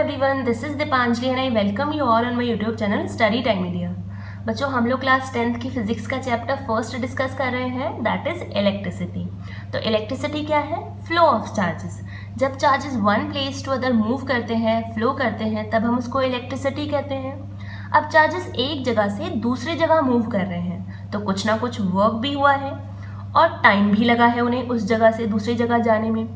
everyone, this is Dipanjali and I welcome you all on my YouTube channel Study Time Media। बच्चों हम लोग class 10th की physics का chapter first discuss कर रहे हैं, दैट इज इलेक्ट्रिसिटी। तो इलेक्ट्रिसिटी क्या है? Flow of charges. जब charges one place to other move करते हैं, फ्लो करते हैं, तब हम उसको इलेक्ट्रिसिटी कहते हैं। अब चार्जेस एक जगह से दूसरी जगह मूव कर रहे हैं तो कुछ ना कुछ वर्क भी हुआ है और टाइम भी लगा है उन्हें उस जगह से दूसरी जगह जाने में।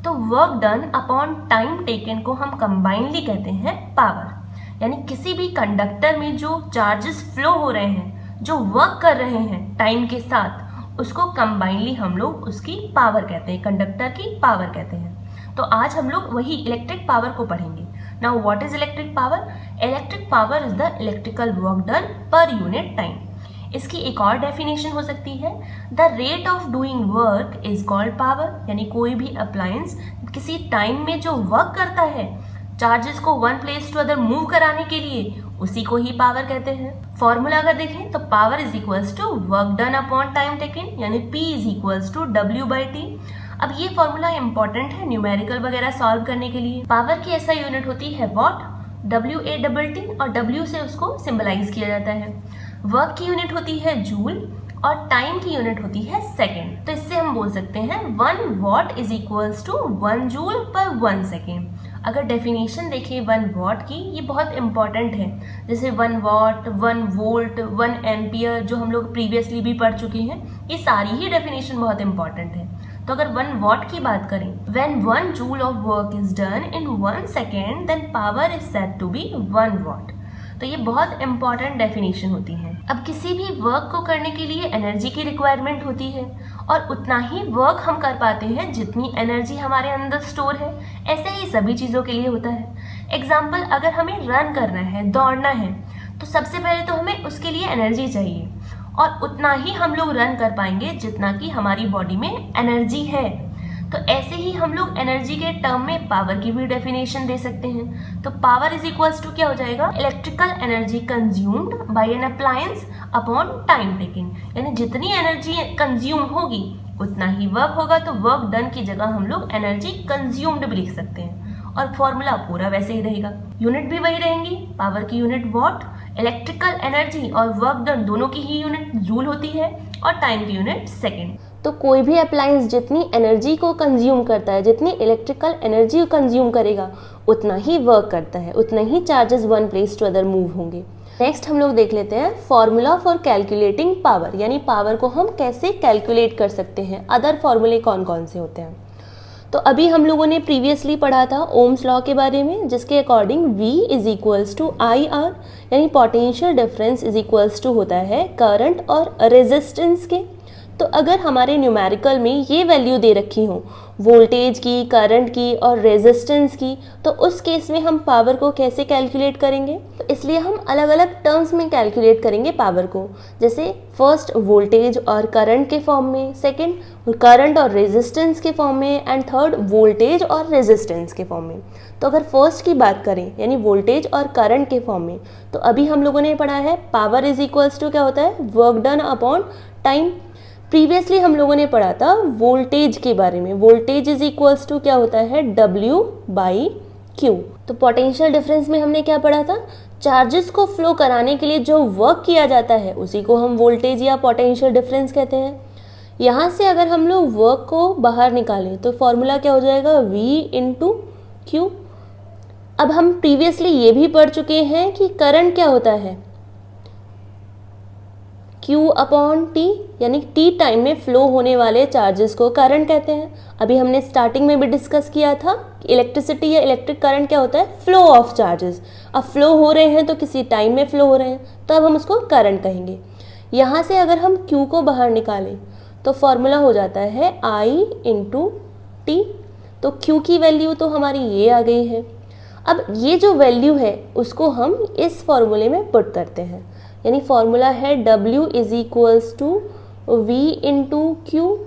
तो work done upon time taken को हम कंबाइनली कहते हैं पावर। यानी किसी भी कंडक्टर में जो चार्जेस फ्लो हो रहे हैं, जो वर्क कर रहे हैं टाइम के साथ, उसको कंबाइनली हम लोग उसकी पावर कहते हैं, कंडक्टर की पावर कहते हैं। तो आज हम लोग वही इलेक्ट्रिक पावर को पढ़ेंगे। Now what is electric power? Electric power is the electrical work done per unit time. इसकी एक और डेफिनेशन हो सकती है, the rate of doing work is called power. यानी कोई भी अप्लायंस किसी टाइम में जो वर्क करता है चार्जेस को one place to other move कराने के लिए, उसी को ही पावर कहते हैं। फॉर्मूला अगर देखें तो power is equals to work done upon time taken, यानी P is equals to W/T। अब ये फॉर्मूला इंपॉर्टेंट है न्यूमेरिकल वगैरह सॉल्व करने के लिए। पावर की ऐसा यूनिट होती है वॉट, WA/T, और W से उसको सिंबलाइज किया जाता है। वर्क की यूनिट होती है जूल और टाइम की यूनिट होती है सेकेंड। तो इससे हम बोल सकते हैं 1 watt is equals to 1 joule पर 1 सेकेंड। अगर डेफिनेशन देखें 1 वॉट की, ये बहुत इंपॉर्टेंट है। जैसे 1 वॉट, 1 वोल्ट, 1 एम्पियर, जो हम लोग प्रीवियसली भी पढ़ चुके हैं, ये सारी ही डेफिनेशन बहुत इंपॉर्टेंट है। तो अगर 1 वॉट की बात करें, when 1 joule of work is done in 1 second then power is said to be 1 watt. तो ये बहुत इंपॉर्टेंट डेफिनेशन होती है। अब किसी भी वर्क को करने के लिए एनर्जी की रिक्वायरमेंट होती है और उतना ही वर्क हम कर पाते हैं जितनी एनर्जी हमारे अंदर स्टोर है। ऐसे ही सभी चीज़ों के लिए होता है। एग्जाम्पल, अगर हमें रन करना है, दौड़ना है, तो सबसे पहले तो हमें उसके लिए एनर्जी चाहिए और उतना ही हम लोग रन कर पाएंगे जितना कि हमारी बॉडी में एनर्जी है। तो ऐसे ही हम लोग एनर्जी के टर्म में पावर की भी डेफिनेशन दे सकते हैं। तो पावर इज इक्वल्स टू क्या हो जाएगा? Electrical energy consumed by an appliance upon time taking. यानी जितनी एनर्जी कंज्यूम होगी उतना ही वर्क होगा। तो वर्क डन की जगह हम लोग एनर्जी कंज्यूम्ड भी लिख सकते हैं और फॉर्मूला पूरा वैसे ही रहेगा। यूनिट भी वही रहेंगी, पावर की यूनिट वॉट, इलेक्ट्रिकल एनर्जी और वर्क डन दोनों की ही यूनिट जूल होती है और टाइम की यूनिट सेकेंड। तो कोई भी अप्लायंस जितनी एनर्जी को कंज्यूम करता है, जितनी इलेक्ट्रिकल एनर्जी कंज्यूम करेगा, उतना ही वर्क करता है, उतना ही charges one place to other move होंगे। नेक्स्ट हम लोग देख लेते हैं फॉर्मूला फॉर कैलकुलेटिंग पावर। यानी पावर को हम कैसे कैलकुलेट कर सकते हैं, अदर फॉर्मूले कौन कौन से होते हैं। तो अभी हम लोगों ने प्रीवियसली पढ़ा था ओम्स लॉ के बारे में, जिसके according V is equals to IR, यानी potential difference is equals to होता है करंट और रेजिस्टेंस के। तो अगर हमारे न्यूमेरिकल में ये वैल्यू दे रखी हो वोल्टेज की, करंट की और रेजिस्टेंस की, तो उस केस में हम पावर को कैसे कैलकुलेट करेंगे? तो इसलिए हम अलग अलग टर्म्स में कैलकुलेट करेंगे पावर को। जैसे फर्स्ट वोल्टेज और करंट के फॉर्म में, सेकंड करंट और रेजिस्टेंस के फॉर्म में, एंड थर्ड वोल्टेज और रेजिस्टेंस के फॉर्म में। तो अगर फर्स्ट की बात करें यानी वोल्टेज और करंट के फॉर्म में, तो अभी हम लोगों ने पढ़ा है पावर इज इक्वल्स टू क्या होता है? Work done upon time. Previously हम लोगों ने पढ़ा था वोल्टेज के बारे में, वोल्टेज इज इक्वल्स टू क्या होता है? W/Q। तो पोटेंशियल डिफरेंस में हमने क्या पढ़ा था? चार्जेस को फ्लो कराने के लिए जो वर्क किया जाता है उसी को हम वोल्टेज या पोटेंशियल डिफरेंस कहते हैं। यहाँ से अगर हम लोग वर्क को बाहर निकालें तो फॉर्मूला क्या हो जाएगा? V/Q। अब हम प्रीवियसली ये भी पढ़ चुके हैं कि करंट क्या होता है? Q/T, यानी T टाइम में फ्लो होने वाले चार्जेस को करंट कहते हैं। अभी हमने स्टार्टिंग में भी डिस्कस किया था कि इलेक्ट्रिसिटी या इलेक्ट्रिक करंट क्या होता है? Flow of charges. अब फ्लो हो रहे हैं तो किसी टाइम में फ्लो हो रहे हैं, तो अब हम उसको करंट कहेंगे। यहाँ से अगर हम Q को बाहर निकालें तो फॉर्मूला हो जाता है I/T। तो Q की वैल्यू तो हमारी ये आ गई है। अब ये जो वैल्यू है उसको हम इस फॉर्मूले में पुट करते हैं, यानी फॉर्मूला है W is equals to V/Q।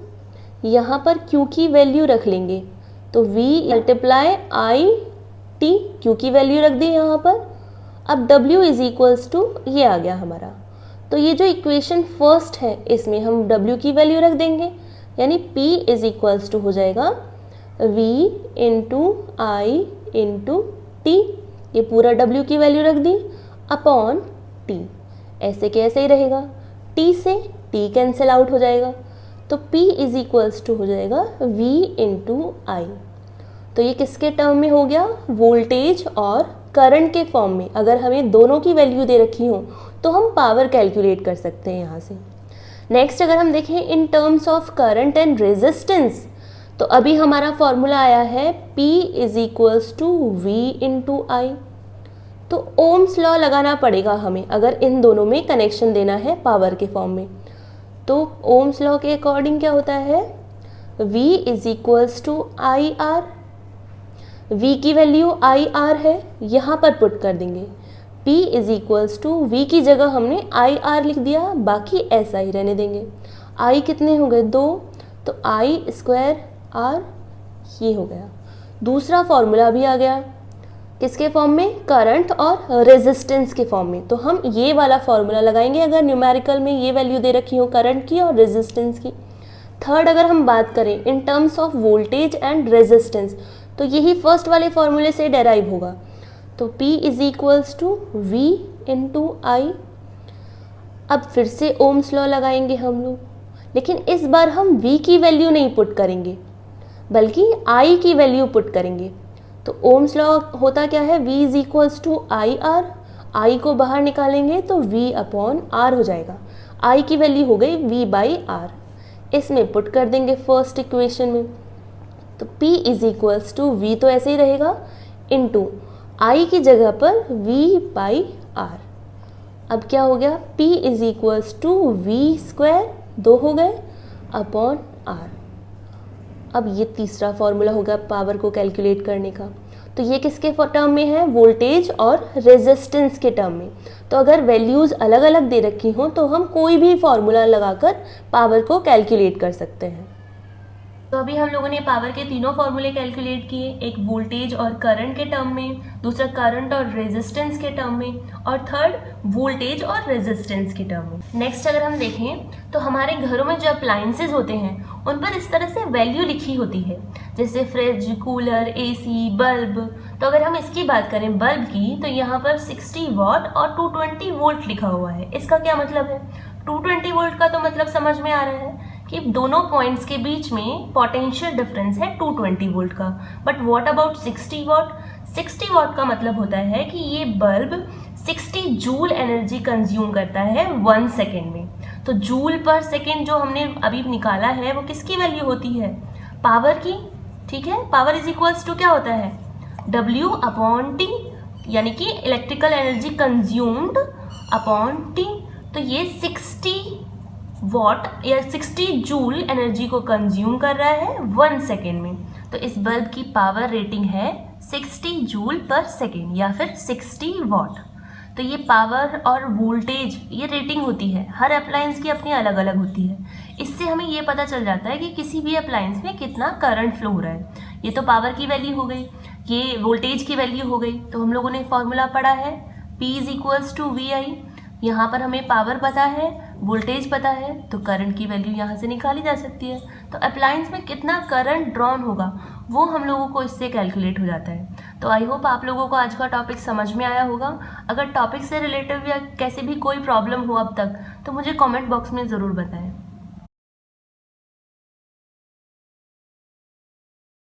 यहाँ पर Q की वैल्यू रख लेंगे तो V मल्टीप्लाई I/T, Q की वैल्यू रख दी यहाँ पर। अब W इज इक्वल्स टू ये आ गया हमारा। तो ये जो इक्वेशन फर्स्ट है इसमें हम W की वैल्यू रख देंगे, यानी P इज इक्वल्स टू हो जाएगा V/I/T। ये पूरा W की वैल्यू रख दी अपॉन T, ऐसे के ऐसे ही रहेगा, T से T कैंसिल आउट हो जाएगा, तो P इज इक्वल्स टू हो जाएगा V इंटू आई। तो ये किसके टर्म में हो गया, वोल्टेज और करंट के फॉर्म में। अगर हमें दोनों की वैल्यू दे रखी हो तो हम पावर कैलकुलेट कर सकते हैं यहाँ से। नेक्स्ट अगर हम देखें in terms of current and resistance, तो अभी हमारा फॉर्मूला आया है P is equals to V into I. तो ओम्स लॉ लगाना पड़ेगा हमें अगर इन दोनों में कनेक्शन देना है पावर के फॉर्म में। तो ओम्स लॉ के अकॉर्डिंग क्या होता है, V is equals to I R. V की वैल्यू आई आर है, यहाँ पर पुट कर देंगे। P is equals to V की जगह हमने आई आर लिख दिया, बाकी ऐसा ही रहने देंगे। I कितने हो गए, 2, तो आई स्क्वायर आर ये हो गया। दूसरा फॉर्मूला भी आ गया, किसके फॉर्म में, करंट और रेजिस्टेंस के फॉर्म में। तो हम ये वाला फॉर्मूला लगाएंगे अगर न्यूमेरिकल में ये वैल्यू दे रखी हो करंट की और रेजिस्टेंस की। थर्ड अगर हम बात करें इन terms of voltage and resistance, तो यही फर्स्ट वाले फॉर्मूले से डेराइव होगा। तो P is equals to V into I. अब फिर से ओम्स लॉ लगाएंगे हम लोग, लेकिन इस बार हम V की वैल्यू नहीं पुट करेंगे बल्कि I की वैल्यू पुट करेंगे। तो ओम्स लॉ होता क्या है, V is equals to I R, I को बाहर निकालेंगे तो V अपॉन R हो जाएगा। I की वैल्यू हो गई V बाई आर, इसमें पुट कर देंगे फर्स्ट इक्वेशन में। तो P is equals to V तो ऐसे ही रहेगा इंटू I की जगह पर V बाई आर। अब क्या हो गया, P is equals to V square, 2 हो गए, अपॉन R। अब ये तीसरा फॉर्मूला होगा पावर को कैलकुलेट करने का। तो ये किसके टर्म में है, वोल्टेज और रेजिस्टेंस के टर्म में। तो अगर वैल्यूज़ अलग अलग दे रखी हों तो हम कोई भी फॉर्मूला लगाकर पावर को कैलकुलेट कर सकते हैं। तो अभी हम लोगों ने पावर के तीनों फॉर्मूले कैलकुलेट किए, एक वोल्टेज और करंट के टर्म में, दूसरा करंट और रेजिस्टेंस के टर्म में, और थर्ड वोल्टेज और रेजिस्टेंस के टर्म में। नेक्स्ट अगर हम देखें तो हमारे घरों में जो अप्लायंसेज होते हैं उन पर इस तरह से वैल्यू लिखी होती है, जैसे फ्रिज, कूलर, AC, बल्ब। तो अगर हम इसकी बात करें बल्ब की, तो यहाँ पर 60 वॉट और 220 वोल्ट लिखा हुआ है। इसका क्या मतलब है, 220 वोल्ट का तो मतलब समझ में आ रहा है कि दोनों पॉइंट्स के बीच में पोटेंशियल डिफरेंस है 220 वोल्ट का। But what about 60 what, 60 what का मतलब होता है कि ये बल्ब 60 जूल एनर्जी कंज्यूम करता है 1 सेकेंड में। तो जूल पर सेकेंड जो हमने अभी निकाला है वो किसकी वैल्यू होती है, पावर की। ठीक है, पावर इज इक्वल्स टू क्या होता है, W अपॉन T, यानी कि electrical energy consumed upon T। तो ये 60 वॉट या 60 जूल एनर्जी को कंज्यूम कर रहा है 1 सेकेंड में। तो इस बल्ब की पावर रेटिंग है 60 जूल पर सेकेंड या फिर 60 वॉट। तो ये पावर और वोल्टेज ये रेटिंग होती है, हर अप्लायंस की अपनी अलग अलग होती है। इससे हमें ये पता चल जाता है कि किसी भी अप्लायंस में कितना करंट फ्लो हो रहा है। ये तो पावर की वैल्यू हो गई, ये वोल्टेज की वैल्यू हो गई। तो हम लोगों ने फॉर्मूला पढ़ा है P is equals to V I. यहाँ पर हमें पावर पता है, वोल्टेज पता है, तो करंट की वैल्यू यहाँ से निकाली जा सकती है। तो अप्लायंस में कितना करंट ड्रॉन होगा वो हम लोगों को इससे कैलकुलेट हो जाता है। तो आई होप आप लोगों को आज का टॉपिक समझ में आया होगा। अगर टॉपिक से रिलेटिव या कैसे भी कोई प्रॉब्लम हो अब तक तो मुझे कमेंट बॉक्स में ज़रूर बताएं।